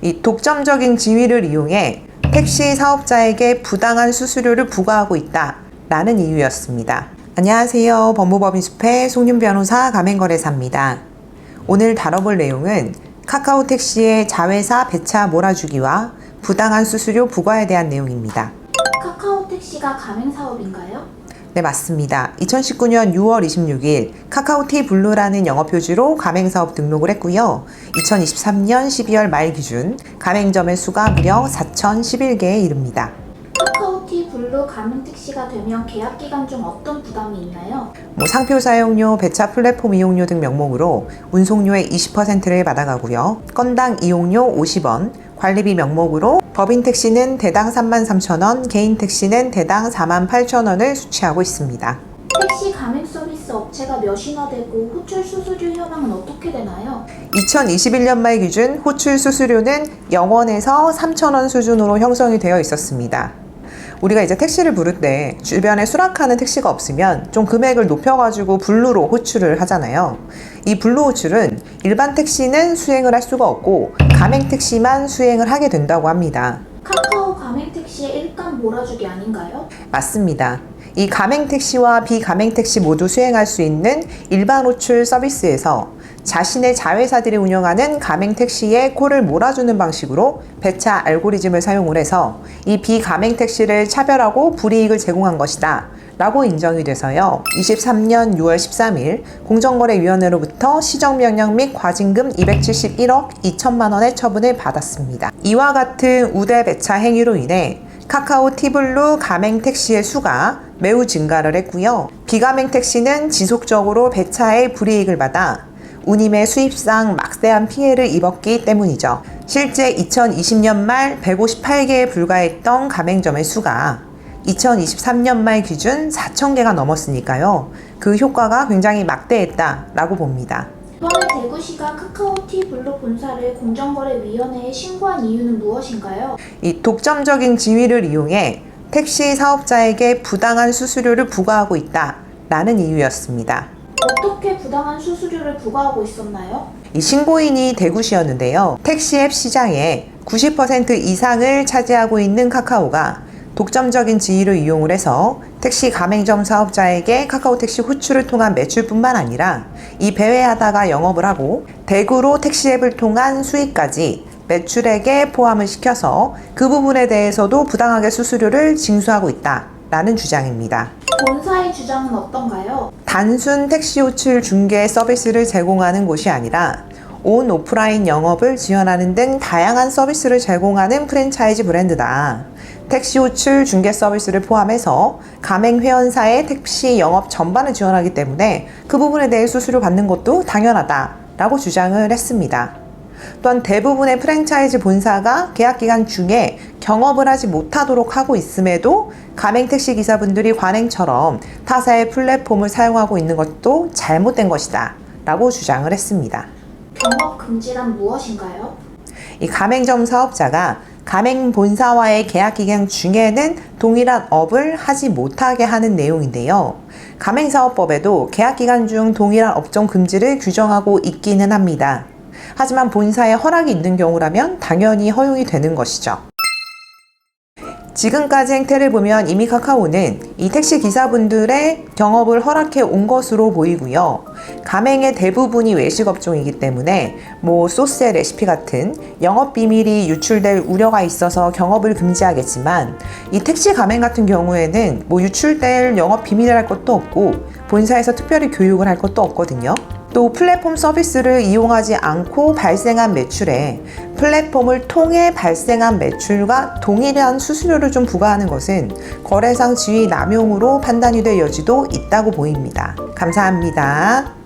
이 독점적인 지위를 이용해 택시 사업자에게 부당한 수수료를 부과하고 있다라는 이유였습니다. 안녕하세요. 법무법인숲의 송윤 변호사 가맹거래사입니다. 오늘 다뤄볼 내용은 카카오 택시의 자회사 배차 몰아주기와 부당한 수수료 부과에 대한 내용입니다. 카카오 택시가 가맹사업인가요? 네, 맞습니다. 2019년 6월 26일 카카오티 블루라는 영업표지로 가맹사업 등록을 했고요. 2023년 12월 말 기준 가맹점의 수가 무려 4,011개에 이릅니다. 카카오티 블루 가맹택시가 되면 계약기간 중 어떤 부담이 있나요? 상표 사용료, 배차 플랫폼 이용료 등 명목으로 운송료의 20%를 받아가고요. 건당 이용료 50원, 관리비 명목으로 법인 택시는 대당 33,000원, 개인 택시는 대당 48,000원을 수취하고 있습니다. 택시 가맹 서비스 업체가 몇이나 되고 호출 수수료 현황은 어떻게 되나요? 2021년 말 기준 호출 수수료는 0원에서 3,000원 수준으로 형성이 되어 있었습니다. 우리가 이제 택시를 부를 때 주변에 수락하는 택시가 없으면 좀 금액을 높여가지고 블루로 호출을 하잖아요. 이 블루 호출은 일반 택시는 수행을 할 수가 없고 가맹 택시만 수행을 하게 된다고 합니다. 카카오 가맹 택시의 일감 몰아주기 아닌가요? 맞습니다. 이 가맹 택시와 비가맹 택시 모두 수행할 수 있는 일반 호출 서비스에서 자신의 자회사들이 운영하는 가맹 택시에 콜을 몰아주는 방식으로 배차 알고리즘을 사용을 해서 이 비가맹 택시를 차별하고 불이익을 제공한 것이다 라고 인정이 돼서요. 23년 6월 13일 공정거래위원회로부터 시정명령 및 과징금 271억 2천만 원의 처분을 받았습니다. 이와 같은 우대 배차 행위로 인해 카카오 티블루 가맹 택시의 수가 매우 증가를 했고요. 비가맹 택시는 지속적으로 배차의 불이익을 받아 운임의 수입상 막대한 피해를 입었기 때문이죠. 실제 2020년 말 158개에 불과했던 가맹점의 수가 2023년 말 기준 4,000개가 넘었으니까요. 그 효과가 굉장히 막대했다라고 봅니다. 이번에 대구시가 카카오티 블루 본사를 공정거래위원회에 신고한 이유는 무엇인가요? 이 독점적인 지위를 이용해 택시 사업자에게 부당한 수수료를 부과하고 있다라는 이유였습니다. 어떻게 부당한 수수료를 부과하고 있었나요? 이 신고인이 대구시였는데요. 택시앱 시장의 90% 이상을 차지하고 있는 카카오가 독점적인 지위를 이용을 해서 택시 가맹점 사업자에게 카카오 택시 호출을 통한 매출뿐만 아니라 이 배회하다가 영업을 하고 대구로 택시앱을 통한 수익까지 매출액에 포함을 시켜서 그 부분에 대해서도 부당하게 수수료를 징수하고 있다라는 주장입니다. 본사의 주장은 어떤가요? 단순 택시 호출 중개 서비스를 제공하는 곳이 아니라 온 오프라인 영업을 지원하는 등 다양한 서비스를 제공하는 프랜차이즈 브랜드다. 택시 호출 중개 서비스를 포함해서 가맹 회원사의 택시 영업 전반을 지원하기 때문에 그 부분에 대해 수수료 받는 것도 당연하다라고 주장을 했습니다. 또한 대부분의 프랜차이즈 본사가 계약기간 중에 경업을 하지 못하도록 하고 있음에도 가맹 택시 기사분들이 관행처럼 타사의 플랫폼을 사용하고 있는 것도 잘못된 것이다 라고 주장을 했습니다. 경업 금지란 무엇인가요? 이 가맹점 사업자가 가맹 본사와의 계약 기간 중에는 동일한 업을 하지 못하게 하는 내용인데요. 가맹사업법에도 계약 기간 중 동일한 업종 금지를 규정하고 있기는 합니다. 하지만 본사의 허락이 있는 경우라면 당연히 허용이 되는 것이죠. 지금까지 행태를 보면 이미 카카오는 이 택시 기사분들의 경업을 허락해 온 것으로 보이고요. 가맹의 대부분이 외식업종이기 때문에 소스의 레시피 같은 영업 비밀이 유출될 우려가 있어서 경업을 금지하겠지만 이 택시 가맹 같은 경우에는 유출될 영업 비밀이랄 것도 없고 본사에서 특별히 교육을 할 것도 없거든요. 또 플랫폼 서비스를 이용하지 않고 발생한 매출에 플랫폼을 통해 발생한 매출과 동일한 수수료를 좀 부과하는 것은 거래상 지위 남용으로 판단이 될 여지도 있다고 보입니다. 감사합니다.